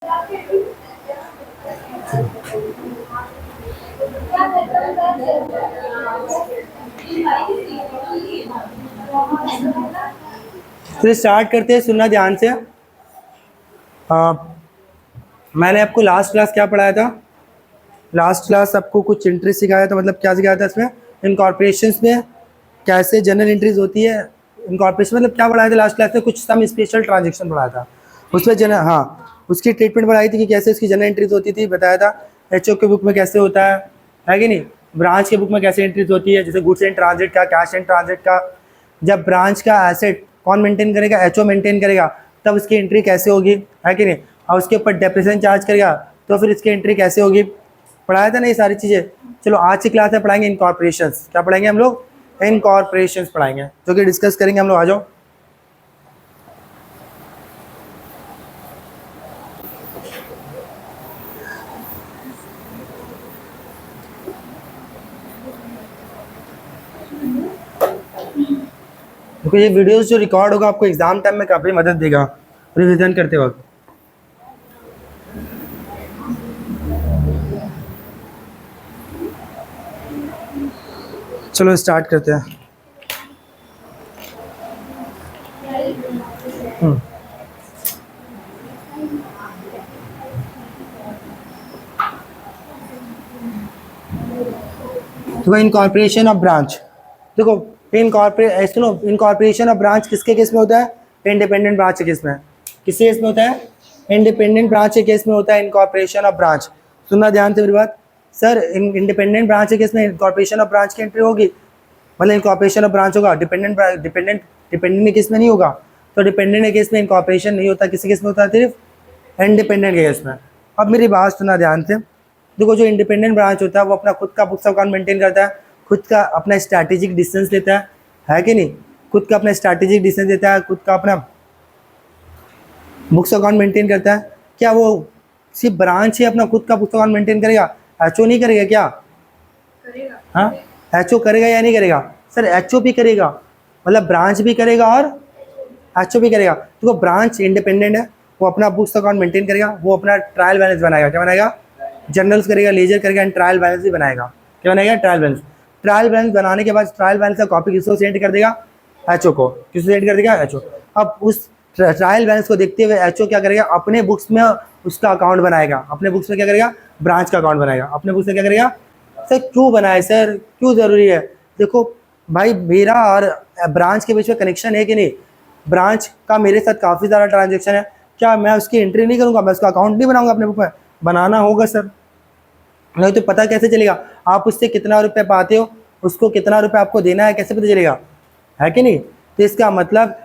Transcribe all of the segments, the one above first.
तो स्टार्ट करते हैं, सुनना ध्यान से। मैंने आपको लास्ट क्लास क्या पढ़ाया था? लास्ट क्लास आपको कुछ एंट्री सिखाया था, मतलब क्या सिखाया था इसमें? इनकॉर्पोरेशंस में कैसे जनरल एंट्रीज होती है। इनकॉर्पोरेशन मतलब क्या पढ़ाया था लास्ट क्लास में? कुछ सम स्पेशल ट्रांजेक्शन पढ़ाया था उसमें जनरल, हाँ उसकी ट्रीटमेंट पढ़ाई थी कि कैसे उसकी जनरल एंट्रीज होती थी, बताया था। एचओ के बुक में कैसे होता है कि नहीं? ब्रांच के बुक में कैसे एंट्रीज होती है, जैसे गुड्स एंड ट्रांजिट का, कैश एंड ट्रांजिट का। जब ब्रांच का एसेट कौन मेंटेन करेगा? एचओ मेंटेन करेगा, तब उसकी एंट्री कैसे होगी, है कि नहीं? और उसके ऊपर डेप्रिसिएशन चार्ज करेगा तो फिर इसकी एंट्री कैसे होगी? पढ़ाया था ना ये सारी चीज़ें। चलो आज की क्लास में पढ़ाएंगे इनकॉर्पोरेशंस। क्या पढ़ाएंगे हम लोग? इनकॉर्पोरेशंस पढ़ाएंगे, जो कि डिस्कस करेंगे हम लोग। आ जाओ। देखो ये वीडियोस जो रिकॉर्ड होगा आपको एग्जाम टाइम में काफ़ी मदद देगा रिवीजन करते वक्त। चलो स्टार्ट करते हैं। देखो इनकॉर्पोरेशन ऑफ ब्रांच, देखो इनकॉर्पोरेशन ऑफ ब्रांच किसके केस में होता है? इंडिपेंडेंट ब्रांच के केस में। किसके केस में होता है? इंडिपेंडेंट ब्रांच के केस में होता है इनकॉर्पोरेशन ऑफ ब्रांच। सुनना ध्यान से मेरी बात। सर इंडिपेंडेंट ब्रांच के केस में इनकॉर्पोरेशन ऑफ ब्रांच की एंट्री होगी, मतलब इनकॉर्पोरेशन ऑफ ब्रांच होगा। डिपेंडेंट के केस में नहीं होगा। तो डिपेंडेंट के केस में इनकॉर्पोरेशन नहीं होता, किसी केस में होता है? सिर्फ इंडिपेंडेंट के केस में। अब मेरी बात सुना ध्यान से। देखो जो इंडिपेंडेंट ब्रांच होता है वो अपना खुद का बुक्स अकाउंट मेंटेन करता है, खुद का अपना स्ट्रैटेजिक डिसीजन लेता है कि नहीं? खुद का अपना स्ट्रैटेजिक डिसीजन लेता है, खुद का अपना बुक्स अकाउंट मेंटेन करता है। क्या वो सिर्फ ब्रांच ही अपना खुद का बुक्स अकाउंट मेंटेन करेगा? एचओ नहीं करेगा क्या? हाँ, एचओ करेगा या नहीं करेगा? सर एचओ भी करेगा, मतलब ब्रांच भी करेगा और एचओ भी करेगा। तो ब्रांच इंडिपेंडेंट है, वो अपना बुक्स अकाउंट मेंटेन करेगा, वो अपना ट्रायल बैलेंस बनाएगा। क्या बनाएगा? जर्नल्स करेगा, लेजर करेगा एंड ट्रायल बैलेंस भी बनाएगा। क्या बनाएगा? Trial balance. ट्रायल बैलेंस बनाने के बाद ट्रायल बैलेंस का कॉपी किसको सेंड कर देगा? एचओ को। किसको सेंड कर देगा? एचओ। अब उस ट्रायल बैलेंस को देखते हुए एचओ क्या करेगा? अपने बुक्स में उसका अकाउंट बनाएगा। अपने बुक्स में क्या करेगा? ब्रांच का अकाउंट बनाएगा। अपने बुक्स में क्या करेगा? सर क्यों बनाए? सर क्यों ज़रूरी है? देखो भाई, मेरा और ब्रांच के बीच में कनेक्शन है कि नहीं? ब्रांच का मेरे साथ काफ़ी ज़्यादा ट्रांजेक्शन है, क्या मैं उसकी एंट्री नहीं करूँगा? मैं उसका अकाउंट नहीं बनाऊंगा अपने बुक में? बनाना होगा सर, नहीं तो पता कैसे चलेगा आप उससे कितना रुपए पाते हो, उसको कितना रुपए आपको देना है, कैसे पता चलेगा? है कि नहीं? तो इसका मतलब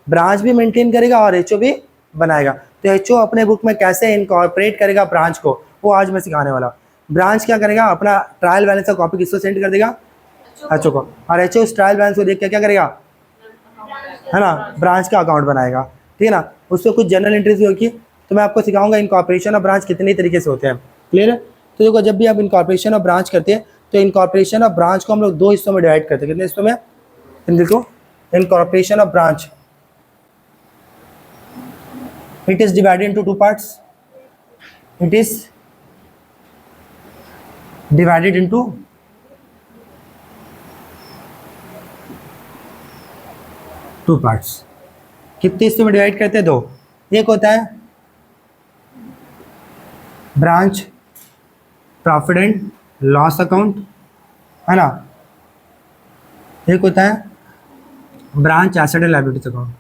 ब्रांच भी मेंटेन करेगा और एचओ भी बनाएगा। तो एचओ अपने बुक में कैसे इनकॉर्पोरेट करेगा ब्रांच को, वो आज मैं सिखाने वाला। ब्रांच क्या करेगा? अपना ट्रायल बैलेंस का कॉपी किसको सेंड कर देगा? एचओ को। और एचओ उस ट्रायल बैलेंस को देख के क्या करेगा? है ना, ब्रांच का अकाउंट बनाएगा। ठीक है ना? उसको कुछ जनरल एंट्रीज भी होगी, तो मैं आपको सिखाऊंगा इनकॉर्पोरेशन ऑफ ब्रांच कितने तरीके से होते हैं। क्लियर है? तो देखो जब भी आप इनकॉर्पोरेशन ऑफ ब्रांच करते हैं तो इनकॉर्पोरेशन ऑफ ब्रांच को हम लोग दो हिस्सों में डिवाइड करते हैं। कितने हिस्सों में? देखो incorporation of branch, it is divided into two parts. It is divided into two parts. कितने हिस्सों में डिवाइड करते हैं? दो। एक होता है branch profit and loss account, है ना? एक होता है branch asset and liabilities account.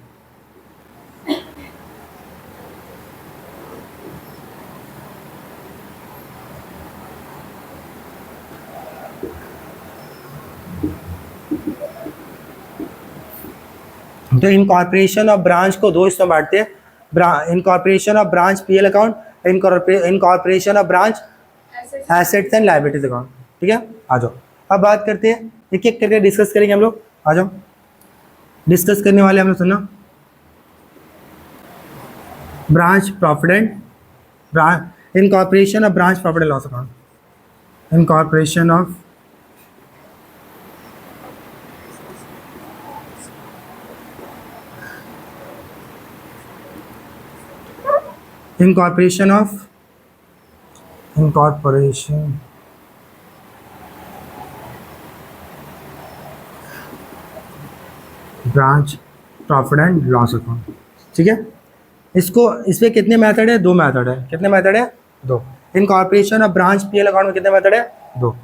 तो इनकॉर्पोरेशन ऑफ ब्रांच को दो हिस्सों में बांटते हैं। Incorporation of branch PL account, incorporation of branch assets and liabilities account. ठीक है, आ जाओ अब बात करते हैं, एक एक करके डिस्कस करेंगे हम लोग। आ जाओ, डिस्कस करने वाले हम लोग, सुनना। Branch profit and incorporation of branch profit and loss account, incorporation of incorporation branch profit and loss account, ठीक है। इसको इसमें कितने मेथड है? 2 मेथड है। कितने मेथड है? 2। Incorporation of branch PL account में कितने मेथड है? 2।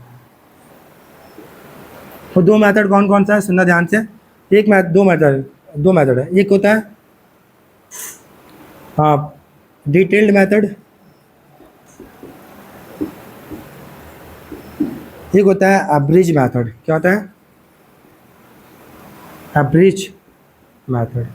तो 2 मेथड कौन कौन सा है? सुनना ध्यान से। दो मेथड है। एक होता है हाँ डिटेल्ड मेथड, एक होता है एवरेज मेथड। क्या होता है? एवरेज मेथड,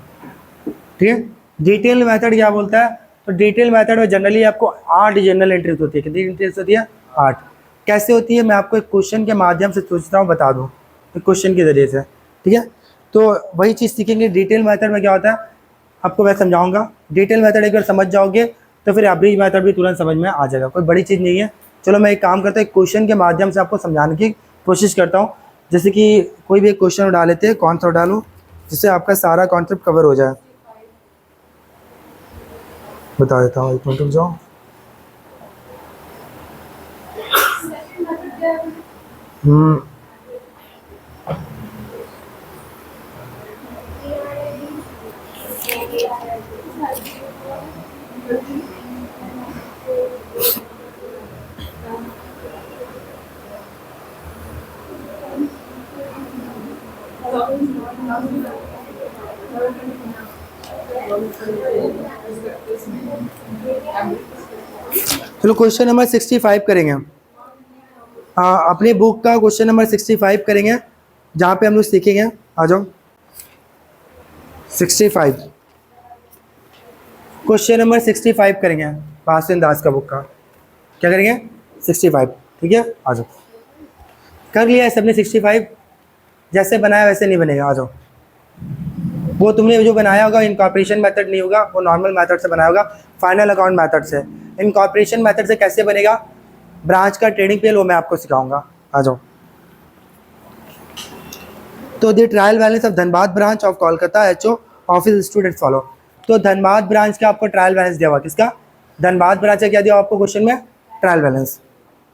ठीक है। डिटेल मेथड क्या बोलता है? तो डिटेल मेथड में जनरली आपको 8 जनरल एंट्रीज होती है। कितनी एंट्रीज होती है? 8। कैसे होती है? मैं आपको एक क्वेश्चन के माध्यम से सोचता हूँ बता दूँ, एक क्वेश्चन के जरिए से, ठीक है। तो वही चीज़ सीखेंगे। डिटेल मेथड में क्या होता है आपको मैं समझाऊंगा। डिटेल मेथड एक बार समझ जाओगे तो फिर एवरेज मेथड भी तुरंत समझ में आ जाएगा, कोई बड़ी चीज़ नहीं है। चलो मैं एक काम करता हूँ, एक क्वेश्चन के माध्यम से आपको समझाने की कोशिश करता हूँ। जैसे कि कोई भी एक क्वेश्चन उठा लेते हैं, कौन सा उठा लूँ जिससे आपका सारा कॉन्सेप्ट कवर हो जाए। बता देता हूँ, एक मिनट रुक जाओ। चलो क्वेश्चन नंबर 65 करेंगे। अपनी बुक का क्वेश्चन नंबर 65 करेंगे, जहाँ पे हम लोग सीखेंगे। आ जाओ 65, क्वेश्चन नंबर 65 करेंगे भास्कर दास का बुक का। क्या करेंगे? 65, ठीक है। आ जाओ। कर लिया है सबने 65? जैसे बनाया वैसे नहीं बनेगा। आ जाओ। वो तुमने जो बनाया होगा इनकॉर्पोरेशन मेथड नहीं होगा, वो नॉर्मल मेथड से बनाया होगा, फाइनल अकाउंट मेथड से। इनकॉर्पोरेशन मेथड से कैसे बनेगा? ब्रांच का ट्रेडिंग पेल वो मैं आपको सिखाऊंगा। आ जाओ। तो the trial balance of Dhanbad branch of Kolkata HO office student follow. तो धनबाद ब्रांच का आपको ट्रायल बैलेंस दिया हुआ, किसका? धनबाद ब्रांच का क्या दिया आपको क्वेश्चन में? Trial balance.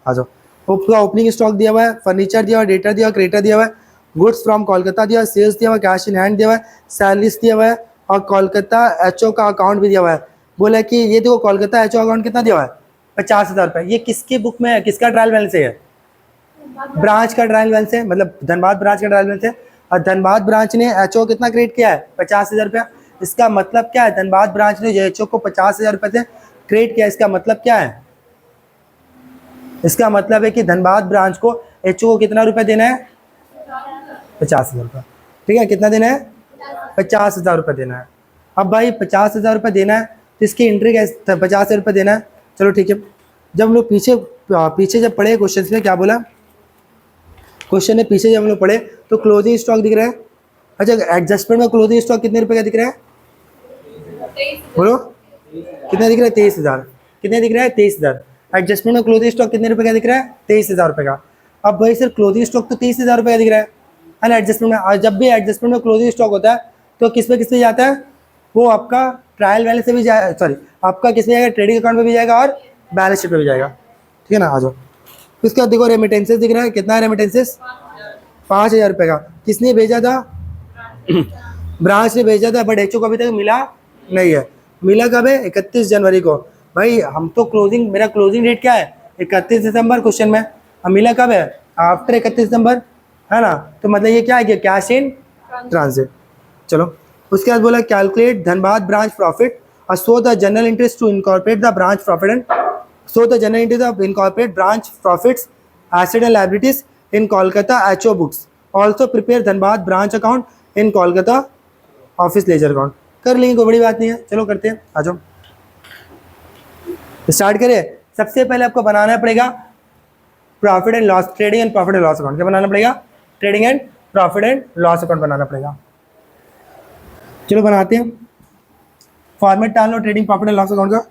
आ जाओ। उसका ओपनिंग स्टॉक दिया हुआ है, फर्नीचर दिया हुआ है, डेटर दिया हुआ, क्रेडिटर दिया हुआ है, गुड्स फ्रॉम कोलकाता दिया हुआ, सेल्स दिया हुआ, कैश इन हैंड दिया हुआ है, सैलरीज दिया हुआ है, और कोलकाता एचओ का अकाउंट भी दिया हुआ है। बोला कि ये देखो कोलकाता एचओ अकाउंट कितना दिया हुआ है? 50,000 रुपये। ये किसकी बुक में है? किसका ट्रायल बैलेंस है? ब्रांच का ट्रायल बैलेंस है, मतलब धनबाद ब्रांच का ट्रायल बैलेंस है। और धनबाद ब्रांच ने एचओ कितना क्रेडिट किया है? 50,000 रुपया। इसका मतलब क्या है? धनबाद ब्रांच ने एचओ को 50,000 रुपये से क्रेडिट किया। इसका मतलब क्या है? इसका मतलब है कि धनबाद ब्रांच को एचओ को कितना रुपए देना है? 50,000 रुपये, ठीक है। कितना देना है? 50,000 रुपये देना है। अब भाई 50,000 रुपये देना है तो इसकी एंट्री कैसे? 50,000 रुपये देना है। चलो ठीक है। जब हम लोग पीछे जब पढ़े क्वेश्चन में, क्या बोला क्वेश्चन ने? पीछे जब हम लोग पढ़े तो क्लोजिंग स्टॉक दिख रहा है। अच्छा, एडजस्टमेंट में क्लोजिंग स्टॉक कितने रुपए का दिख रहा है? बोलो कितना दिख रहा है? 23,000। कितने दिख रहा है? 23,000। एडजस्टमेंट में क्लोजिंग स्टॉक कितने रुपए का दिख रहा है? 23,000 रुपये का। अब भाई सर क्लोजिंग स्टॉक तो 23,000 रुपये का दिख रहा है ना एडजस्टमेंट में। जब भी एडजस्टमेंट में क्लोजिंग स्टॉक होता है तो किस पे जाता है? वो आपका ट्रायल बैलेंस से भी जाए, सॉरी आपका किस में जाएगा? ट्रेडिंग अकाउंट में भी जाएगा और बैलेंस शीट में भी जाएगा, ठीक है ना। आ जाओ। इसके बाद देखो रेमिटेंसेस दिख रहा है। कितना है रेमिटेंसेस? 5,000 रुपये का। किसने भेजा था? ब्रांच ने भेजा था, बट एचओ को अभी तक मिला नहीं है। मिला कब है? 31 जनवरी को। भाई हम तो क्लोजिंग, मेरा क्लोजिंग डेट क्या है? 31 दिसंबर क्वेश्चन में। अब मिला कब है? आफ्टर 31 दिसंबर, है ना। तो मतलब ये क्या है? Cash in transit. चलो उसके बाद बोला कैलकुलेट धनबाद ब्रांच प्रॉफिट और show the general interest to incorporate the branch profit and show the general interest of incorporate branch profits asset and liabilities in Kolkata HO books. Also prepare Dhanbad branch account in Kolkata office ledger account. कर लेंगे, कोई बड़ी बात नहीं है। चलो करते हैं। आ जाओ स्टार्ट करें। सबसे पहले आपको बनाना पड़ेगा profit and loss, trading and profit and loss account. क्या बनाना पड़ेगा? Trading and profit and loss account बनाना पड़ेगा। चलो बनाते हैं। फॉर्मेट डाल लो trading profit and loss account का।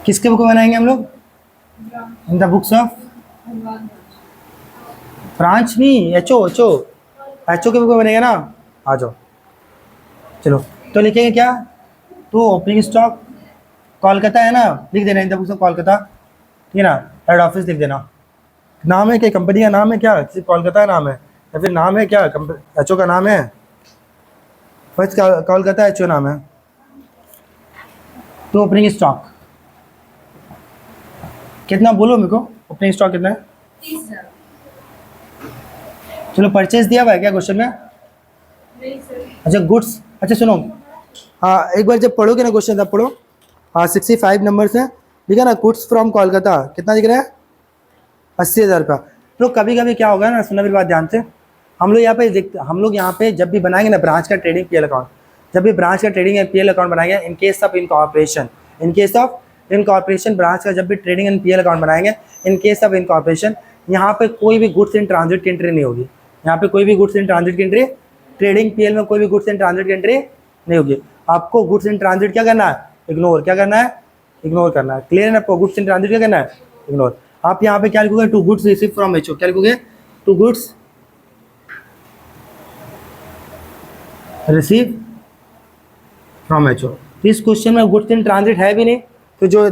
किसके बुक बनाएंगे हम लोग? In the books of branch नहीं, एचओ एचओ एचओ के बुक बनेगा ना। आ जाओ, चलो तो लिखेंगे क्या? तो ओपनिंग स्टॉक कोलकाता है ना, लिख देना इन द बुक्स ऑफ कोलकाता, ठीक है ना। हेड ऑफिस लिख देना। नाम है क्या कंपनी का? नाम है क्या? सिर्फ कोलकाता नाम है या फिर नाम है क्या एचओ का नाम है? बस कोलकाता एचओ नाम है। तो ओपनिंग स्टॉक कितना बोलो मेरे को? ओपनिंग स्टॉक कितना है? 30,000। चलो परचेज दिया हुआ है क्या क्वेश्चन में? नहीं सर। अच्छा गुड्स, अच्छा सुनो, हाँ एक बार जब पढ़ोगे ना क्वेश्चन तब पढ़ो। हाँ 65 नंबर से ठीक है ना। गुड्स फ्रॉम कोलकाता कितना दिख रहा है? 80,000 रुपया। तो कभी कभी क्या होगा ना, सुना मेरी बात ध्यान से, हम लोग यहाँ पे जब भी बनाएंगे ना ब्रांच का ट्रेडिंग पीएल अकाउंट, जब भी ब्रांच का ट्रेडिंग एंड पीएल अकाउंट बनाएंगे in case of incorporation branch का जब भी ट्रेडिंग एंड पीएल अकाउंट बनाएंगे इन केस ऑफ इनकॉर्पोरेशन, यहाँ पे कोई भी गुड्स इन ट्रांजिट की एंट्री नहीं होगी। यहाँ पे कोई भी गुड्स इन ट्रांजिट की एंट्री, ट्रेडिंग पीएल में कोई भी गुड्स इन ट्रांजिट की एंट्री नहीं होगी। आपको गुड्स इन ट्रांजिट क्या करना है? इग्नोर। क्या करना है? इग्नोर करना है। क्लियर है आपको? गुड्स इन ट्रांजिट क्या करना है? इग्नोर। आप यहाँ पे क्या लिखोगे? To goods receive from HO. क्या लिखोगे? To goods receive from HO. तो इस क्वेश्चन में गुड्स इन ट्रांजिट है भी नहीं, तो जो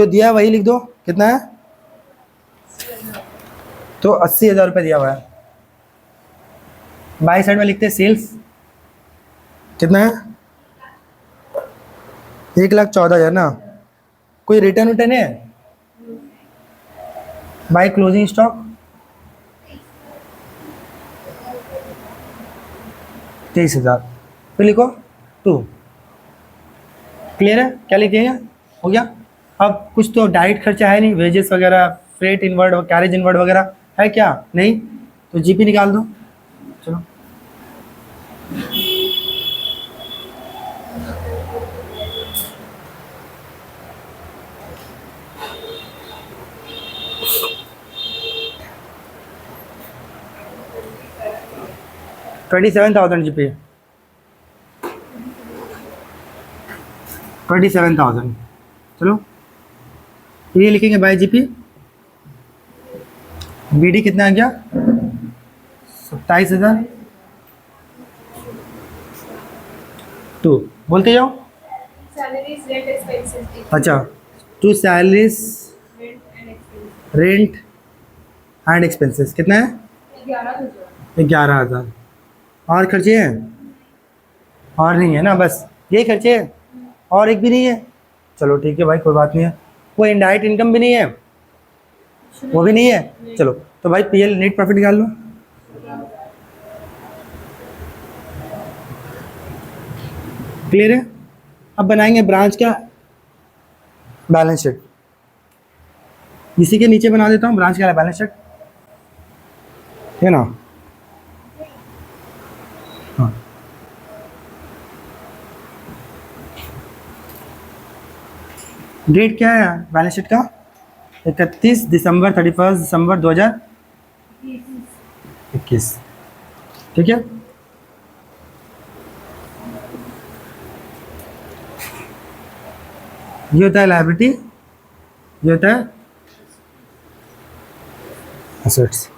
दिया है वही लिख दो। कितना है? तो 80,000 रुपये दिया हुआ है। बाई साइड में लिखते हैं सेल्स कितना है? 1,14,000 ना। कोई रिटर्न उटर्न है? By closing stock 23,000। फिर लिखो 2। क्लियर है? क्या लिखेंगे? हो गया। अब कुछ तो डायरेक्ट खर्चा है नहीं, वेजेस वगैरह, फ्रेट इनवर्ड, कैरेज इनवर्ड वगैरह है क्या? नहीं, तो जीपी निकाल दो। चलो $27,000 जीपी, 27,000। चलो ये लिखेंगे बाय जीपी। बीडी कितना आ गया? 27,000। 2 बोलते जाओ। Salaries, rent, expenses. अच्छा, 2 salaries, Rent and expenses. Rent and expenses कितना है? 11,000। 11,000। और खर्चे हैं? और नहीं है ना, बस ये खर्चे हैं, और एक भी नहीं है। चलो ठीक है भाई, कोई बात नहीं है। कोई इनडायरेक्ट इनकम भी नहीं है, वो भी नहीं है। चलो तो भाई पीएल नेट प्रॉफिट निकाल लो। क्लियर है? अब बनाएंगे ब्रांच का बैलेंस शीट। इसी के नीचे बना देता हूँ ब्रांच का बैलेंस शीट, है ना। हाँ डेट क्या है बैलेंस शीट का? 31 दिसंबर 31 दिसंबर 2021। ठीक है। ये होता है लायबिलिटी, ये होता है एसेट्स।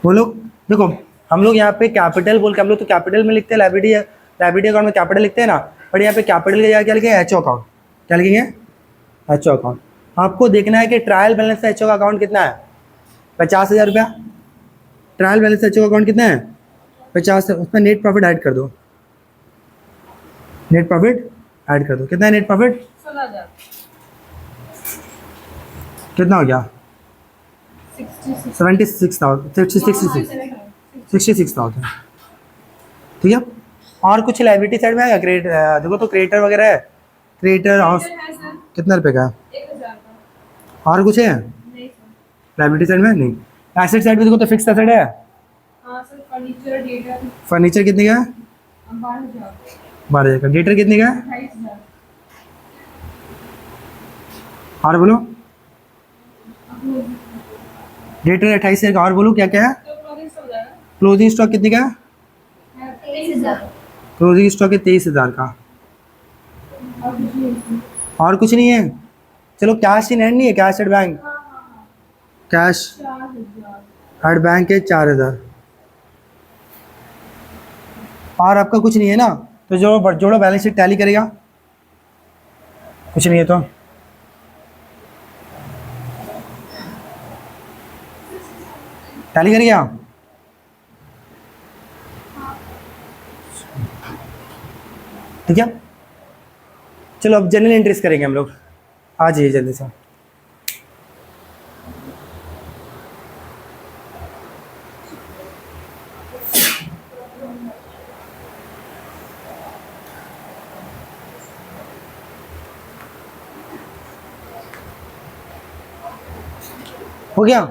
वो लोग देखो, हम लोग यहाँ पे कैपिटल बोल के, हम लोग तो कैपिटल में लिखते हैं लायबिलिटी, लायबिलिटी अकाउंट में कैपिटल लिखते हैं ना, बट यहाँ पे कैपिटल के क्या लिखेंगे? HO account. क्या लिखेंगे? HO account. आपको देखना है कि ट्रायल बैलेंस एचओ का अकाउंट कितना है? 50,000 रुपया। ट्रायल बैलेंस एचओ का अकाउंट कितना है? 50। उसमें नेट प्रॉफिट ऐड कर दो। नेट प्रॉफिट ऐड कर दो। कितना है नेट प्रॉफिट? 16,000। कितना हो गया? 66,000। 66,000। ठीक है। और कुछ लाइबिलिटी साइड में आएगा? देखो तो क्रिएटर वगैरह है, क्रिएटर हाउस है सर, कितना रुपए का है? 1,000 का। और कुछ है नहीं सर। लाइबिलिटी साइड में? नहीं। एसेट साइड में देखो तो फिक्स एसेट है, हाँ सर, फर्नीचर डेटर फर्नीचर कितने का है? 12,000 12,000 का। डेटर कितने का है? 28,000 और बोलो। डेटर 28,000 का। और बोलो क्या क्या है? तो क्लोथिंग हो जाएगा क्लोथिंग स्टॉक कितने का है? 23,000 क्लोथिंग स्टॉक है 23,000 का। और कुछ नहीं है। और कुछ नहीं है? चलो कैश इन हैंड नहीं है? Cash at bank? Cash 4,000 at bank है 4,000। और आपका कुछ नहीं है ना? तो जो जोड़ो बैलेंस शीट टैली करेगा। कुछ नहीं है तो टैली करेगा। ठीक है, चलो अब जनरल एंट्रीज करेंगे हम लोग। आ जाइए जल्दी से। हो गया?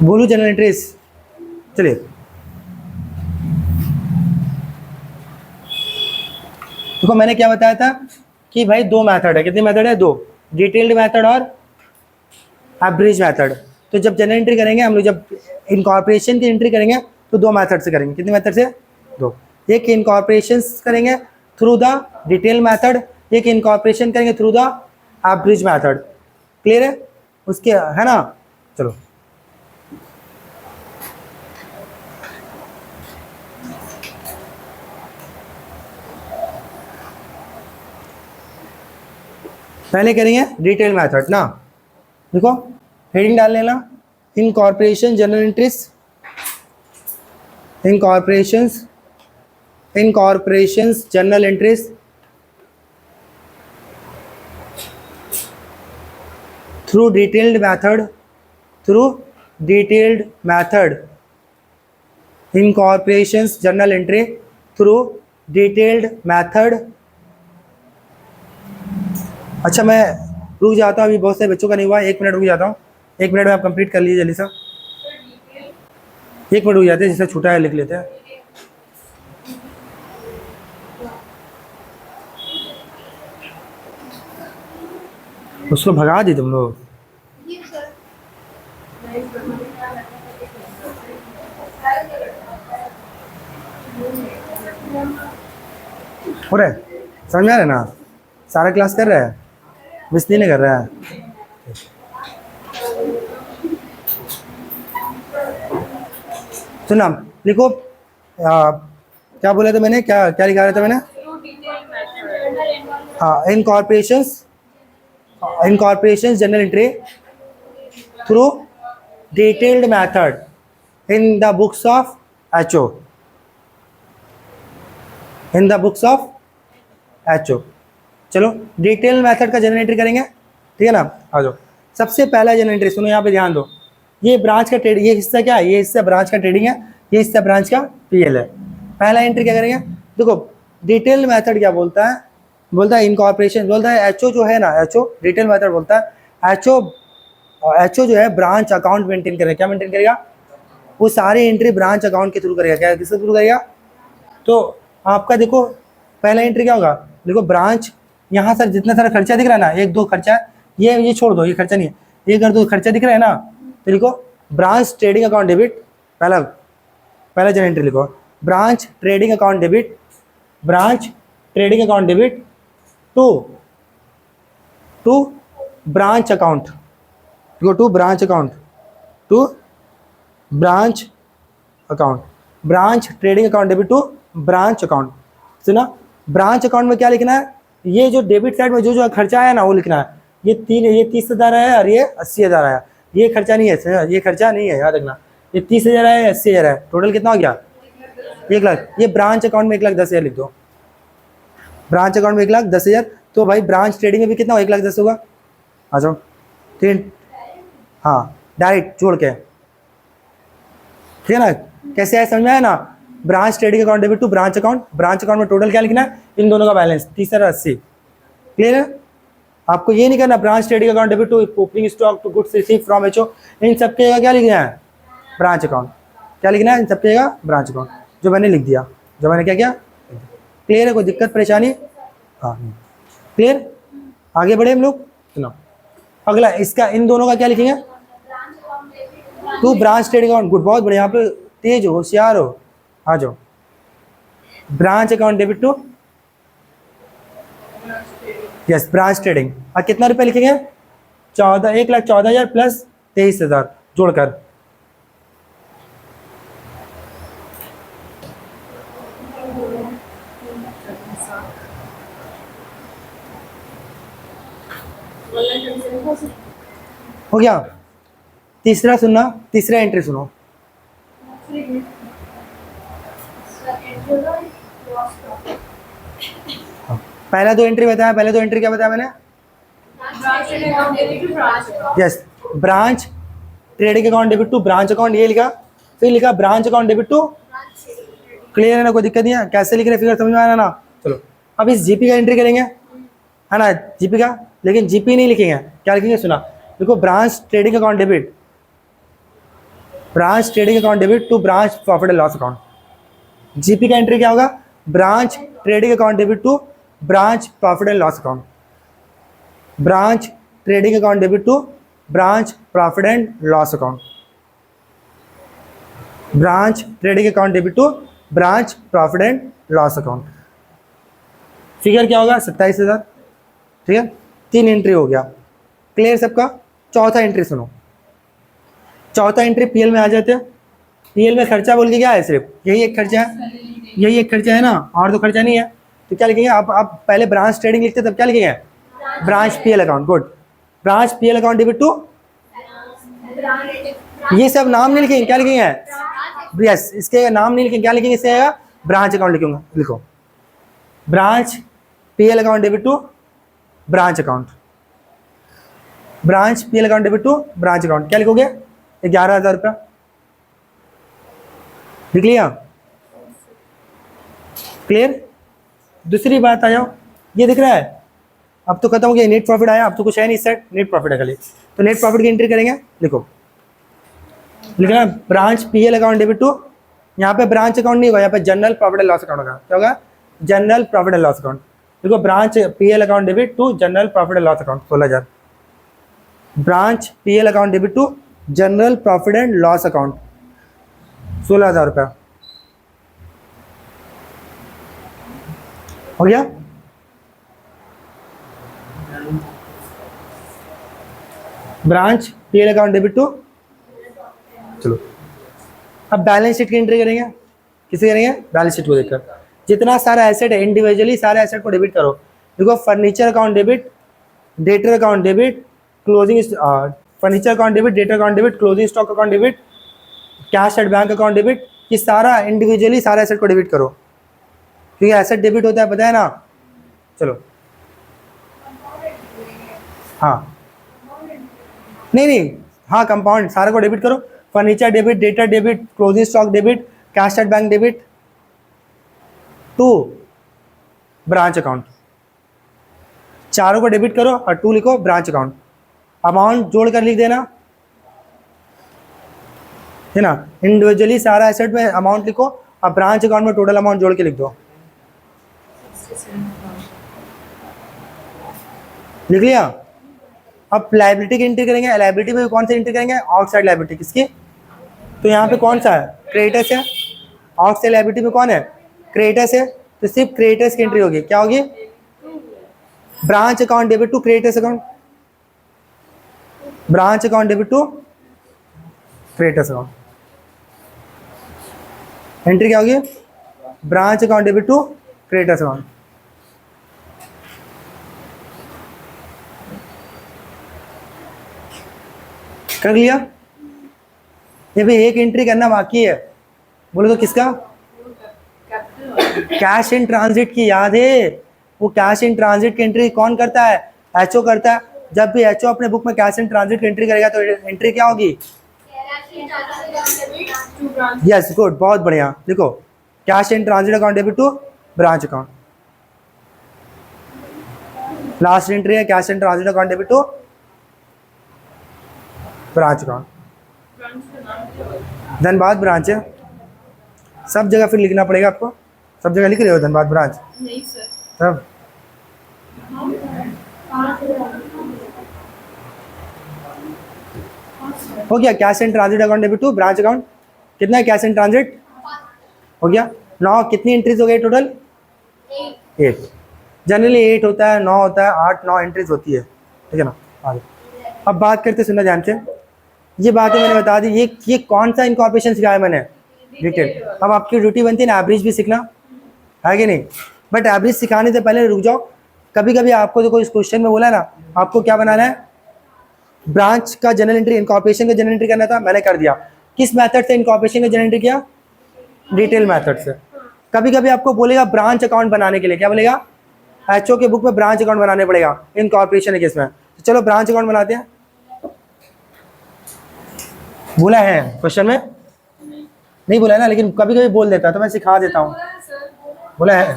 बोलो जनरल एंट्रीज। चलिए, देखो मैंने क्या बताया था कि भाई दो मेथड है। कितने मेथड है? दो, डिटेल्ड मेथड और एवरेज मेथड। तो जब जनरल एंट्री करेंगे हम लोग, जब इनकॉर्पोरेशन की एंट्री करेंगे तो दो मेथड से करेंगे। कितने मेथड से? दो। एक इनकॉर्पोरेशन करेंगे थ्रू द डिटेल मेथड, एक इनकॉर्पोरेशन करेंगे through the average method. Clear है उसके, है ना? चलो, पहले करेंगे डिटेल मेथड ना। देखो हेडिंग डाल लेना, incorporation general entries, incorporations general entries through detailed method, incorporations journal entry through detailed method। अच्छा, मैं रुक जाता हूँ, अभी बहुत सारे बच्चों का नहीं हुआ। 1 मिनट रुक जाता हूँ। 1 मिनट में आप कंप्लीट कर लीजिए जल्दी सा। 1 मिनट रुक जाते हैं, जिससे छूटा है लिख लेते हैं। उसको भगा दी तुम लोग। हो रहा है? समझ में आ रहा है ना? सारा क्लास कर रहा है, मिस नहीं कर रहा है। सुना, लिखो। क्या बोला था मैंने? क्या क्या लिखा रहा था मैंने? हाँ, incorporations journal entry through detailed method in the books of HO, in the books of HO। चलो डिटेल मेथड का जनरल एंट्री करेंगे, ठीक है ना? आ जाओ। सबसे पहला जनरल एंट्री सुनो, यहाँ पे ध्यान दो। ये ब्रांच का ट्रेड, ये हिस्सा क्या है? ये हिस्सा ब्रांच का ट्रेडिंग है, ये हिस्सा ब्रांच का पीएल है। पहला एंट्री क्या करेंगे? देखो डिटेल मेथड क्या बोलता है? बोलता है इनकॉर्पोरेशन, बोलता है एचओ जो है ना, एचओ डिटेल मेथड बोलता है एचओ जो है ब्रांच अकाउंट मेंटेन करेगा। क्या मेंटेन करेगा? वो सारी एंट्री ब्रांच अकाउंट के थ्रू करेगा। क्या किसके थ्रू करेगा? तो आपका देखो पहला एंट्री क्या होगा? देखो ब्रांच, यहाँ सर जितना सारा खर्चा दिख रहा है ना, 1 2 खर्चा, ये छोड़ दो, ये खर्चा नहीं है। ये कर दो, खर्चा दिख रहा है ना, तो लिखो ब्रांच ट्रेडिंग अकाउंट डेबिट। पहला जनरल एंट्री लिखो, branch trading account debit, branch trading account debit to branch account, go to branch account, to branch account, branch trading account debit to branch account. सुना, branch account में क्या लिखना है? ये जो debit side में जो खर्चा आया ना वो लिखना है। ये 30,000 आया और ये 80,000 आया। ये खर्चा नहीं है, ये खर्चा नहीं है, याद रखना। ये 30,000 आया, 80,000 है, टोटल कितना हो गया? 1 लाख। ये ब्रांच अकाउंट में 1,10,000 लिख दो। ब्रांच अकाउंट में 1,10,000। तो भाई ब्रांच ट्रेडिंग में भी कितना? 1,10,000 होगा। आ जाओ, ठीक। हाँ, डायरेक्ट जोड़ के, ठीक है ना? कैसे है, समझ में आया ना? Branch trading account debit to branch account. Branch account में टोटल क्या लिखना है? इन दोनों का बैलेंस 30 और 80। क्लियर है? आपको ये नहीं करना branch trading account debit to opening stock to goods receive from HO. इन सब के क्या लिखना है? Branch account. क्या लिखना है इन सब का ब्रांच अकाउंट, जो मैंने लिख दिया, जो मैंने क्या किया। क्लियर है, कोई दिक्कत परेशानी? हाँ क्लियर। आगे बढ़े हम लोग, सुनो अगला इसका, इन दोनों का क्या लिखेंगे, to branch trading account. Good, बहुत बढ़िया, यहाँ पे तेज हो, होशियार हो, आ जाओ। Branch account debit to, yes branch trading. और कितना रुपए लिखेंगे, 1,14,000 प्लस 23,000 जोड़कर। हो गया। तीसरा सुनना, तीसरा एंट्री सुनो। पहला दो एंट्री बताया, पहले दो एंट्री क्या बताया मैंने, yes branch trading account debit to branch account, ये लिखा। फिर लिखा branch account debit to, clear है ना, कोई दिक्कत नहीं है। कैसे लिख रहे फिगर समझ में आया ना। चलो अब इस जीपी का एंट्री करेंगे, है ना, जीपी का, लेकिन जीपी नहीं लिखेंगे, क्या लिखेंगे सुना, देखो branch trading account debit, branch trading account debit to branch profit and loss account. GP का एंट्री क्या होगा, branch trading account debit to branch profit and loss account, branch trading account debit to branch profit and loss account, branch trading account debit to branch profit and loss account. Figure क्या होगा, 27,000। ठीक है, 3 entry हो गया, clear सबका। चौथा entry सुनो, चौथा एंट्री पीएल में आ जाते हैं। पीएल में खर्चा बोल के क्या है, सिर्फ यही एक खर्चा है, यही एक खर्चा है ना, और तो खर्चा नहीं है। तो क्या लिखेंगे आप पहले ब्रांच ट्रेडिंग लिखते तब क्या लिखेंगे, branch PL account. Good, branch PL account debit to, ये सब नाम नहीं लिखेंगे, क्या लिखेंगे, यस इसके नाम नहीं लिखेंगे, क्या लिखेंगे, इससे आएगा ब्रांच अकाउंट लिखूंगा, लिखो branch PL account debit to branch account, branch PL account debit to branch account. क्या लिखोगे, 11,000 रुपया लिख लिया, क्लियर। दूसरी बात आ जाओ, ये दिख रहा है, अब तो खत्म हो गया, नेट प्रॉफिट आया, अब तो कुछ है नहीं सेट, नेट प्रॉफिट है खाली। तो नेट प्रॉफिट की एंट्री करेंगे, लिखो, लिखना branch PL account debit to, यहाँ पे ब्रांच अकाउंट नहीं होगा, यहाँ पे general profit and loss account होगा। क्या होगा, general profit and loss account. देखो branch PL account debit to general profit and loss account 16,000, branch PL account debit to general profit and loss account 16,000 रुपया हो गया। Branch PL account debit to, चलो अब balance sheet की entry करेंगे, किसे करेंगे, बैलेंस शीट को देखकर। जितना सारा एसेट है इंडिविजुअली सारे एसेट को डेबिट करो। देखो furniture account debit, debtor account debit, closing furniture account debit, debtor account debit, closing stock account debit, cash at bank account debit, ये सारा इंडिविजुअली सारे एसेट को डेबिट करो, क्योंकि एसेट डेबिट होता है, पता है ना। चलो हाँ नहीं नहीं, हाँ कंपाउंड सारे को डेबिट करो, furniture debit, debtor debit, closing stock debit, cash at bank debit to branch account, चारों को डेबिट करो और टू लिखो ब्रांच अकाउंट। अमाउंट जोड़ कर लिख देना, है ना, इंडिविजुअली सारा एसेट में अमाउंट लिखो और ब्रांच अकाउंट में टोटल अमाउंट जोड़ के लिख दो। लिख लिया। अब लायबिलिटी की एंट्री करेंगे, लायबिलिटी में कौन सी एंट्री करेंगे, आउटसाइड लायबिलिटी किसकी, तो यहाँ पे कौन सा है, क्रेडिटर्स है। आउटसाइड लायबिलिटी में कौन है, क्रेडिटर्स है, तो सिर्फ क्रेडिटर्स की एंट्री होगी, क्या होगी, branch account debit to creditors account, branch account debit to creditors account. Entry क्या होगी, branch account debit to creditors account. कर लिया। ये भी एक एंट्री करना बाकी है, बोलो तो किसका, कैश इन ट्रांजिट की, याद है वो कैश इन ट्रांजिट की एंट्री कौन करता है, एचओ करता है। जब भी एचओ अपने बुक में कैश इन ट्रांजिट की एंट्री करेगा तो एंट्री क्या होगी, यस गुड, बहुत बढ़िया। देखो cash in transit account debit to branch account, last entry है cash in transit account debit to branch account. Dhanbad branch है। सब जगह फिर लिखना पड़ेगा आपको, सब जगह लिख रहे हो धनबाद ब्रांच नहीं सर। तब। हो गया cash and transit account debit to branch account. कितना है कैश एंड ट्रांजिट? हो गया 9। कितनी एंट्रीज हो गई टोटल? 8। जनरली 8 होता है, 9 होता है, 8-9 एंट्रीज होती है, ठीक है ना। आगे अब बात करते सुनना ध्यान से। ये बातें मैंने बता दी, ये कौन सा इनकॉर्पोरेशन सिखाया मैंने? डिटेल। अब आपकी ड्यूटी बनती है ना एवरेज भी सीखना, है कि नहीं? बट एवरेज सिखाने से पहले रुक जाओ। कभी कभी आपको जो कोई क्वेश्चन में बोला ना, आपको क्या बनाना है? ब्रांच का जनरल एंट्री, इनकॉर्पोरेशन का जनरल एंट्री करना था, मैंने कर दिया। किस मेथड से इनकॉर्पोरेशन का जनरल एंट्री किया? डिटेल मेथड से। कभी कभी आपको बोलेगा ब्रांच अकाउंट बनाने के लिए, क्या बोलेगा? एचओ के बुक में ब्रांच अकाउंट बनाने पड़ेगा इनकॉर्पोरेशन के केस में। तो चलो ब्रांच अकाउंट बनाते हैं। बोला है क्वेश्चन में? नहीं बोला है ना, लेकिन कभी कभी बोल देता है तो मैं सिखा देता हूँ। बोला है।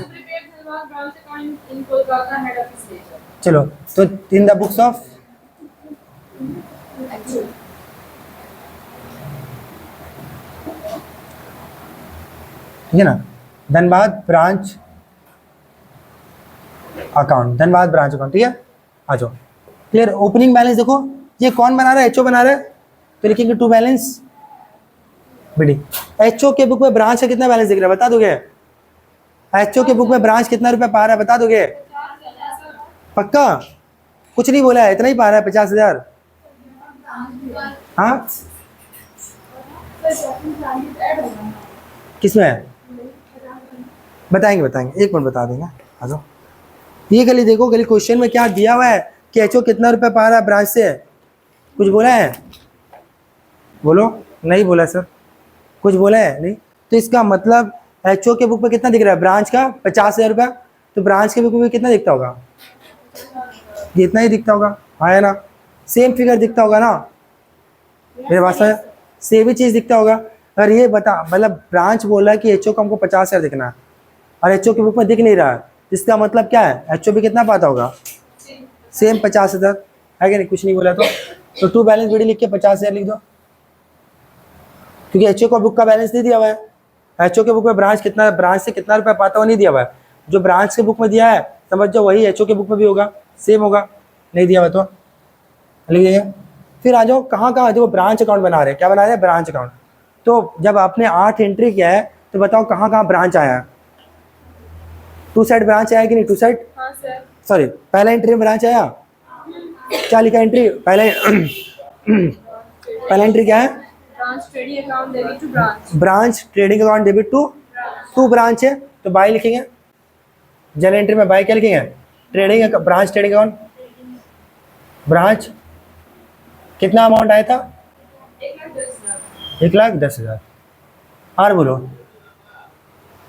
चलो तो इन द बुक्स ऑफ ठीक है ना, Dhanbad branch account, Dhanbad branch account, ठीक है। आ जाओ। क्लियर? ओपनिंग बैलेंस देखो, ये कौन बना रहा है? एचओ बना रहा है, तो लिखेंगे टू बैलेंस बिडिंग। एचओ के बुक में ब्रांच का कितना बैलेंस दिख रहा है, बता दोगे? एचओ के बुक में ब्रांच कितना रुपया पा रहा है, बता दोगे? पक्का? कुछ नहीं बोला है, इतना ही पा रहा है 50,000। हाँ किसमें है? बताएंगे बताएंगे, एक मिनट बता देंगे। आ जाओ। ये गली देखो, गली क्वेश्चन में क्या दिया हुआ है कि एचओ कितना रुपया पा रहा है ब्रांच से। कुछ बोला है? बोलो। नहीं बोला सर, कुछ बोला है? नहीं। तो इसका मतलब एचओ के बुक में कितना दिख रहा है? ब्रांच का 50,000 रुपया। तो ब्रांच के बुक में कितना दिखता होगा? इतना ही दिखता होगा, हाँ है ना? सेम फिगर दिखता होगा ना मेरे पास? सेम ही चीज़ दिखता होगा। अगर ये बता, मतलब ब्रांच बोला कि एचओ को हमको 50,000 दिखना है और एचओ के बुक में दिख नहीं रहा है, इसका मतलब क्या है? एचओ भी कितना पाता होगा? सेम 50,000, है कि नहीं? कुछ नहीं बोला तो टू बैलेंस बिडिंग लिख के 50,000 लिख दो, क्योंकि एचओ का बुक का बैलेंस नहीं दिया हुआ है। एचओ के बुक में ब्रांच कितना, ब्रांच से कितना रुपया पाता हुआ नहीं दिया हुआ है। जो ब्रांच के बुक में दिया है समझ जाओ वही एचओ के बुक में भी होगा, सेम होगा। नहीं दिया हुआ तो लिख दीजिए। फिर आ जाओ कहाँ कहाँ जो ब्रांच अकाउंट बना रहे हैं, क्या बना रहे हैं? Branch account. तो जब आपने 8 एंट्री किया है तो बताओ कहाँ कहाँ ब्रांच आया है? टू साइड ब्रांच आया कि नहीं? टू साइड, सॉरी, पहला एंट्री में ब्रांच आया। क्या लिखा एंट्री? पहला एंट्री क्या है? Branch trading account debit to branch है, तो बाय लिखेंगे। जनरल एंट्री में बाय क्या लिखेंगे? Trading, branch trading account. Branch कितना अमाउंट आया था? 1,10,000। और बोलो,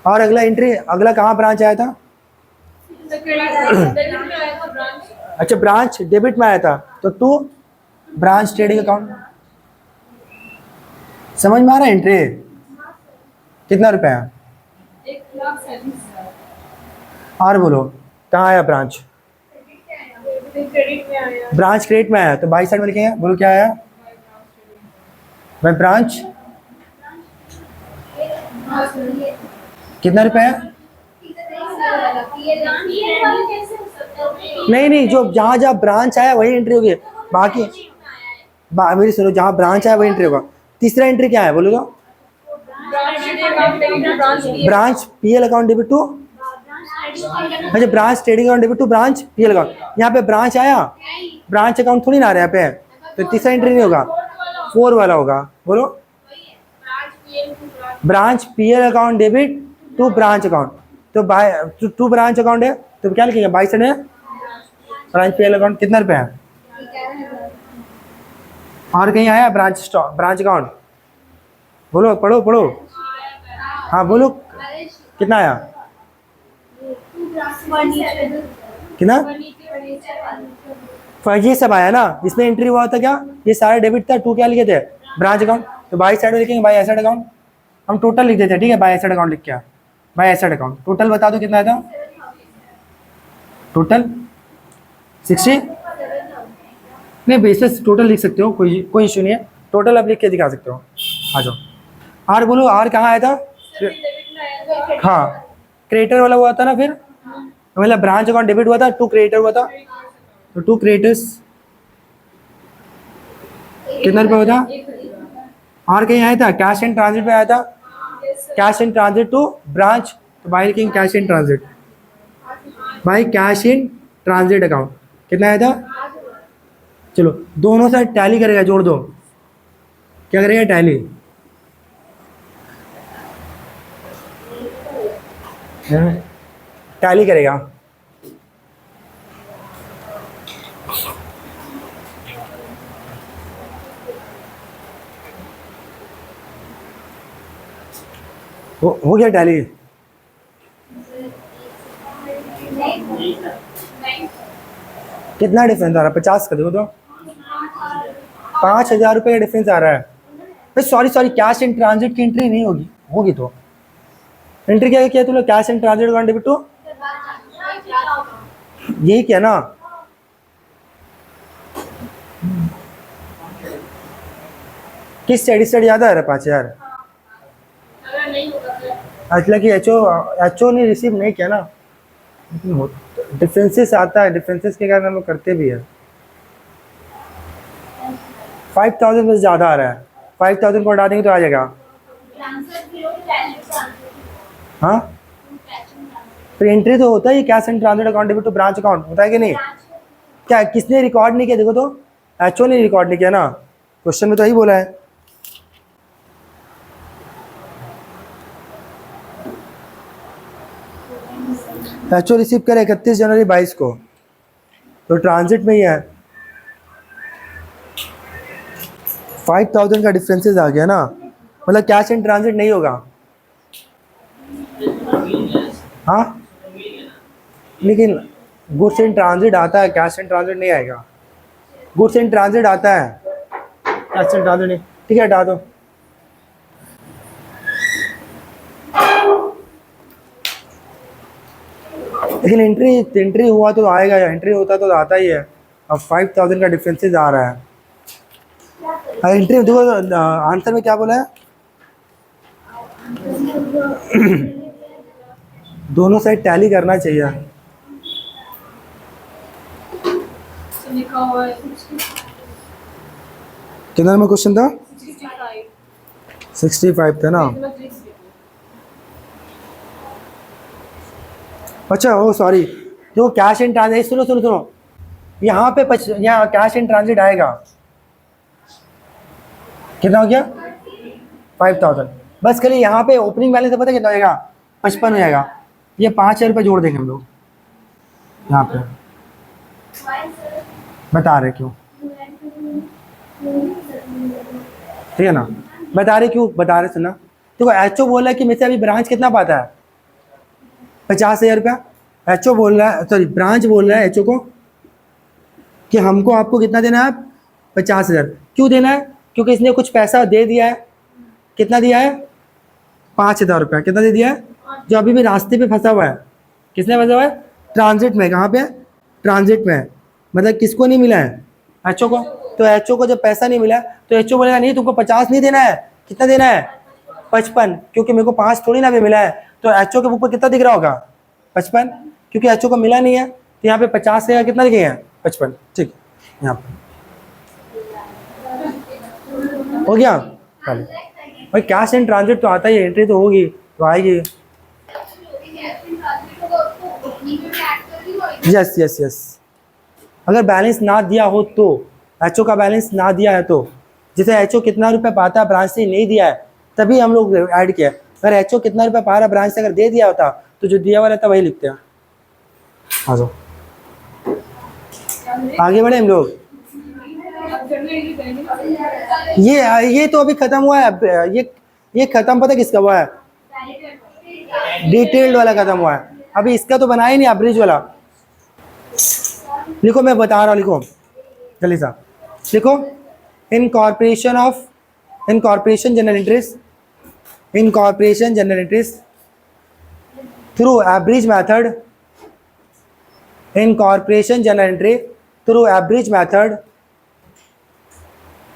और अगला एंट्री, अगला कहाँ ब्रांच आया था? अच्छा, ब्रांच डेबिट में आया था, तो टू ब्रांच ट्रेडिंग अकाउंट। समझ में आ रहा है? एंट्री कितना रुपया? 1,40,000। और बोलो कहाँ आया ब्रांच? ब्रांच क्रेडिट में आया, तो बाई साइड में लिखेंगे। बोलो क्या आया? भाई ब्रांच कितना रुपया है? नहीं, जो जहाँ जहाँ ब्रांच आया वही एंट्री होगी, बाकी मेरी सुनो, जहाँ ब्रांच आया वही एंट्री होगा। तीसरा एंट्री क्या है बोलो तो? Branch PL account debit to, अच्छा branch trading account debit to branch PL account. यहाँ पे ब्रांच आया, ब्रांच अकाउंट थोड़ी ना आ रहा है यहाँ पे, तो तीसरा एंट्री नहीं होगा, 4 वाला होगा। बोलो branch PL account debit to branch account, तो बाय टू ब्रांच अकाउंट है, तो क्या लिखेंगे? बाई साइड है ब्रांच पीएल अकाउंट। कितना रुपया है? और कहीं आया ब्रांच अकाउंट? बोलो, पढ़ो पढ़ो, हाँ बोलो कितना आया? कितना? ये सब आया ना, इसमें एंट्री हुआ था क्या? ये सारा डेबिट था, टू क्या लिखे थे? ब्रांच अकाउंट, तो बाई साइड में लिखेंगे बाई एसेट अकाउंट। हम टोटल लिख देते हैं, ठीक है? बाई एसेट अकाउंट लिख के, बाई एसेट अकाउंट टोटल बता दो कितना आया था? टोटल 60 नहीं, बेसिस टोटल लिख सकते हो, कोई इशू नहीं है, टोटल आप लिख के दिखा सकते हो। आ जाओ। आर बोलो, आर कहाँ आया था? हाँ, क्रिएटर वाला हुआ था ना, फिर मतलब ब्रांच अकाउंट डेबिट हुआ था, टू क्रिएटर हुआ था, तो टू क्रिएटर्स कितना रुपये हुआ था? और कहीं आया था कैश इन ट्रांजिट पे आया था, cash in transit to branch, तो बाई लिखेंगे cash in transit, by cash in transit account कितना आया था? चलो दोनों साइड टैली करेगा, जोड़ दो, क्या करेगा? टैली। टैली करेगा। हो गया टैली? कितना डिफरेंस आ रहा है? 50 कर दो तो 5,000 रुपये का डिफरेंस आ रहा है। Sorry sorry, cash in transit की एंट्री नहीं होगी, होगी तो एंट्री क्या किया तुमने? Cash in transit account debit to, यही किया ना? किस स्टडी स्टडी याद आ रहा है? 5,000 अगर नहीं होगा तो अच्छा कि एचओ ने रिसीव नहीं किया ना, डिफरेंसेस आता है, डिफरेंसेस के कारण हम लोग करते भी है। 5,000 बस ज़्यादा आ रहा है, 5,000 को हटा देंगे तो आ जाएगा। हाँ, फिर एंट्री तो होता ही cash and transit account debit to branch account, होता है कि नहीं? क्या किसने रिकॉर्ड नहीं किया? देखो तो एचओ ने रिकॉर्ड नहीं किया ना, क्वेश्चन में तो यही बोला है। एचओ रिसीव करे 31 जनवरी 22 को, तो ट्रांजिट में ही है। 5,000 का डिफरेंसेस आ गया ना, मतलब कैश इन ट्रांजिट नहीं होगा। हाँ, लेकिन गुड्स इन ट्रांजिट आता है, कैश इन ट्रांजिट नहीं आएगा। गुड्स इन ट्रांजिट आता है, कैश इन ट्रांजिट नहीं। ठीक है, हटा दो। लेकिन एंट्री हुआ तो आएगा, या एंट्री होता तो आता ही है। अब 5,000 का डिफरेंसेस आ रहा है। एंट्री देखो, आंसर में क्या बोला है? दोनों साइड टैली करना चाहिए। लिखा हुआ है कितना में क्वेश्चन था? 65 65 था ना। अच्छा, ओ सॉरी, जो कैश इन ट्रांजिट, सुनो सुनो सुनो, यहाँ पे यहाँ कैश इन ट्रांजिट आएगा। कितना हो गया? 5,000। बस खाली यहाँ पे ओपनिंग बैलेंस पता कितना हो जाएगा? 55 हो जाएगा। ये 5,000 रुपये जोड़ देंगे हम लोग यहाँ पे, बता रहे क्यों, ठीक है ना? बता रहे क्यों, बता रहे सुना। देखो एचओ बोल रहा है कि मेरे से अभी ब्रांच कितना पाता है? 50,000 रुपया। एचओ बोल रहा है, सॉरी ब्रांच बोल रहा है एचओ को कि हमको आपको कितना देना है? 50,000। क्यों देना है? क्योंकि इसने कुछ पैसा दे दिया है। कितना दिया है? 5,000 रुपया। कितना दे दिया है? जो अभी भी रास्ते पे फंसा हुआ है। किसने फंसा हुआ है? ट्रांजिट में। कहाँ पे? ट्रांजिट में। मतलब किसको नहीं मिला है? एचओ को। तो एचओ को जब पैसा नहीं मिला तो एचओ बोलेगा नहीं तुमको 50 नहीं देना है। कितना देना है? 55, क्योंकि मेरे को 5 थोड़ी ना भी मिला है। तो एचओ के ऊपर कितना दिख रहा होगा? 55, क्योंकि एचओ को मिला नहीं है तो यहाँ पे 50 से कितना लिखे हैं? 55। ठीक, यहाँ पे हो गया। भाई कैश एंड ट्रांजिट तो आता ही है, एंट्री तो होगी तो आएगी। यस यस यस, अगर बैलेंस ना दिया हो तो, एचओ का बैलेंस ना दिया है तो, जैसे एचओ कितना रुपया पाता है ब्रांच से नहीं दिया है तभी हम लोग ऐड किया। अगर एचओ कितना रुपया पा रहा ब्रांच से अगर दे दिया होता तो जो दिया हुआ रहता वही लिखते हैं। आ जाओ आगे बढ़े हम लोग। ये तो अभी खत्म हुआ है। ये खत्म पता किसका हुआ है? डिटेल्ड वाला खत्म हुआ है। अभी इसका तो बनाया ही नहीं, एवरेज वाला। लिखो, मैं बता रहा हूँ, लिखो जल्दी सा लिखो। Incorporation general interest, incorporation general interest through average method, incorporation general entry through average method,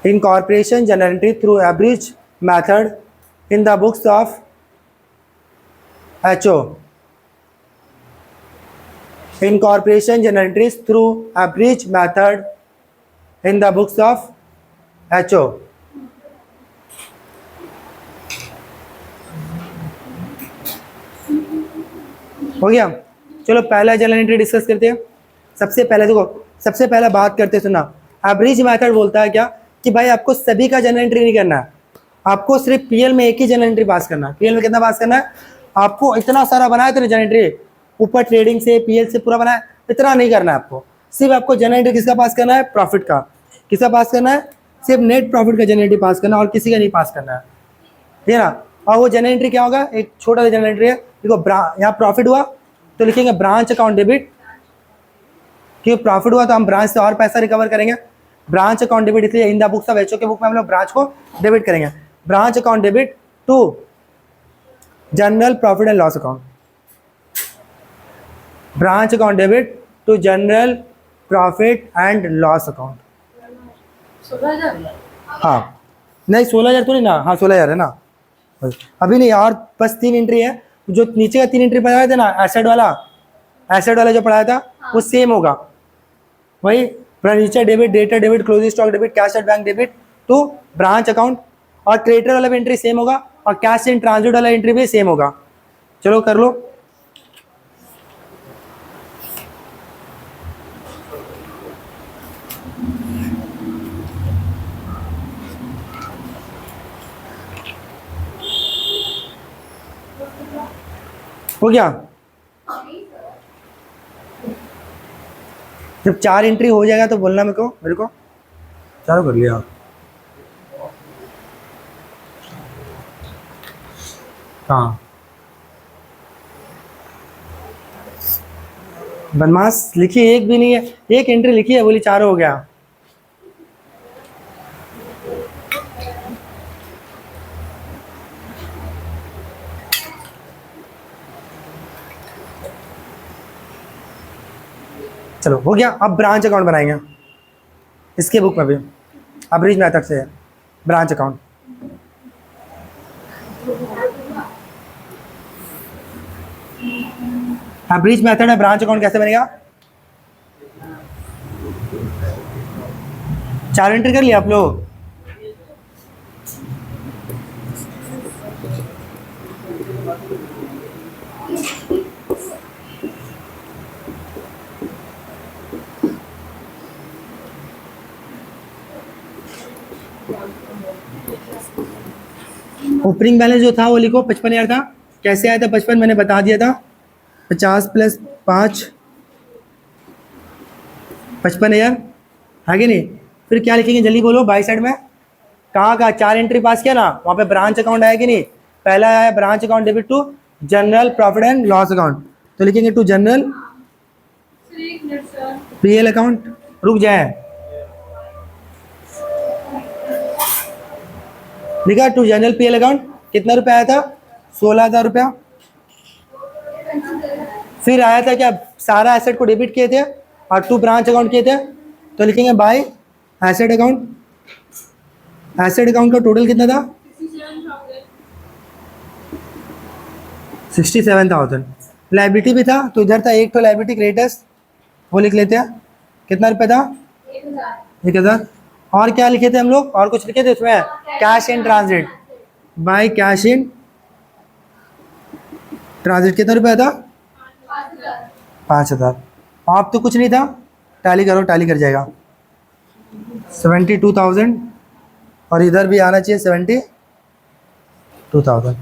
incorporation general entry through average method in the books of HO. Incorporation journal entries through abridged method in the books of HO. हो गया। चलो पहला journal entry discuss करते हैं। सबसे पहले देखो, सबसे पहला बात करते सुना, एवरेज मेथड बोलता है क्या कि भाई आपको सभी का जर्नल एंट्री नहीं करना है, आपको सिर्फ पीएल में एक ही जर्नल एंट्री पास करना है। पीएल में कितना पास करना है? आपको इतना सारा बनाया तेरे जर्नल एंट्री, ऊपर ट्रेडिंग से पीएल से पूरा बनाया, इतना नहीं करना है आपको। सिर्फ आपको जर्नल एंट्री किसका पास करना है? प्रॉफिट का। किसका पास करना है? सिर्फ नेट प्रॉफिट का जर्नल एंट्री पास करना है, और किसी का नहीं पास करना है, ठीक है ना। और वो जर्नल एंट्री क्या होगा? एक छोटा सा जर्नल एंट्री है। देखो यहाँ प्रॉफिट हुआ तो लिखेंगे ब्रांच अकाउंट डेबिट, क्योंकि प्रॉफिट हुआ तो हम ब्रांच से और पैसा रिकवर करेंगे। ब्रांच अकाउंट डेबिट इसलिए in the books of HO के बुक में हम लोग ब्रांच को डेबिट करेंगे। Branch account debit to general profit and loss account, branch account debit to general profit and loss account. 16,000। हाँ नहीं 16,000 तो नहीं ना, हाँ 16,000 है ना अभी नहीं, और बस 3 एंट्री है। जो नीचे का 3 एंट्री पढ़ाया था ना, एसेट वाला जो पढ़ाया था वो सेम होगा वही। Furniture debit, debtor debit, closing stock debit, cash at bank debit to branch account, और क्रेडिटर वाला भी एंट्री सेम होगा, और कैश इन ट्रांजिट वाला एंट्री भी सेम होगा। चलो कर लो। हो गया। जब 4 एंट्री हो जाएगा तो बोलना मेरे को। चालू कर लिया। हाँ बदमाश लिखी एक भी नहीं है, एक एंट्री लिखी है, बोली 4 हो गया। चलो हो गया। अब ब्रांच अकाउंट बनाएंगे, इसके बुक में भी एवरेज मेथड से है ब्रांच अकाउंट। एवरेज मेथड है, ब्रांच अकाउंट कैसे बनेगा? 4 एंट्री कर लिया आप लोग? ओपनिंग बैलेंस जो था वो लिखो, 55,000 था। कैसे आया था 55? मैंने बता दिया था, 50 + 5 55,000 है कि नहीं। फिर क्या लिखेंगे जल्दी बोलो, बाई साइड में कहाँ 4 एंट्री पास किया ना, वहाँ पे ब्रांच अकाउंट आया कि नहीं? पहला आया branch account debit to general profit and loss account, तो लिखेंगे टू जनरल पीएल अकाउंट। रुक जाए, लिखा टू जनरल पीएल अकाउंट। कितना रुपया आया था? 16,000 रुपया। फिर आया था क्या, सारा एसेट को डेबिट किए थे और टू ब्रांच अकाउंट किए थे, तो लिखेंगे bye asset account. Asset account का टोटल कितना था? 67,000। लाइबिलिटी भी था, तो इधर था एक तो लाइबिलिटी क्रेडिटर्स, वो लिख लेते हैं। कितना रुपया था? 1,000। और क्या लिखे थे हम लोग? और कुछ लिखे थे उसमें? Cash in transit, by cash in transit. कितना रुपया था? 5,000। आप तो कुछ नहीं था, टैली करो, टैली कर जाएगा। 72,000, और इधर भी आना चाहिए 72,000।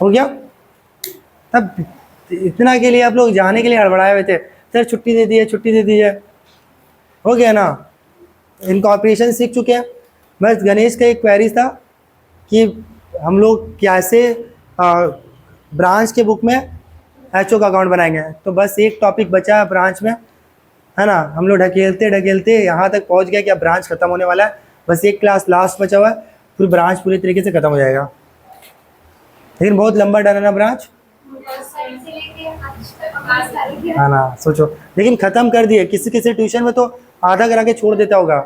हो गया। तब इतना के लिए आप लोग जाने के लिए हड़बड़ाए हुए थे, सर छुट्टी दे दीजिए, छुट्टी दे दीजिए। हो गया ना, इनकॉर्पोरेशन सीख चुके हैं। बस गणेश का एक क्वेरी था कि हम लोग कैसे ब्रांच के बुक में एचओ का अकाउंट बनाएंगे, तो बस एक टॉपिक बचा है ब्रांच में, है ना। हम लोग ढकेलते ढकेलते यहाँ तक पहुँच गया कि अब ब्रांच खत्म होने वाला है। बस एक क्लास लास्ट बचा हुआ है, फिर ब्रांच पूरी तरीके से खत्म हो जाएगा। लेकिन बहुत लंबा डर है ना ब्रांच, है ना। सोचो, लेकिन ख़त्म कर दिए। किसी किसी ट्यूशन में तो आधा करा के छोड़ देता होगा।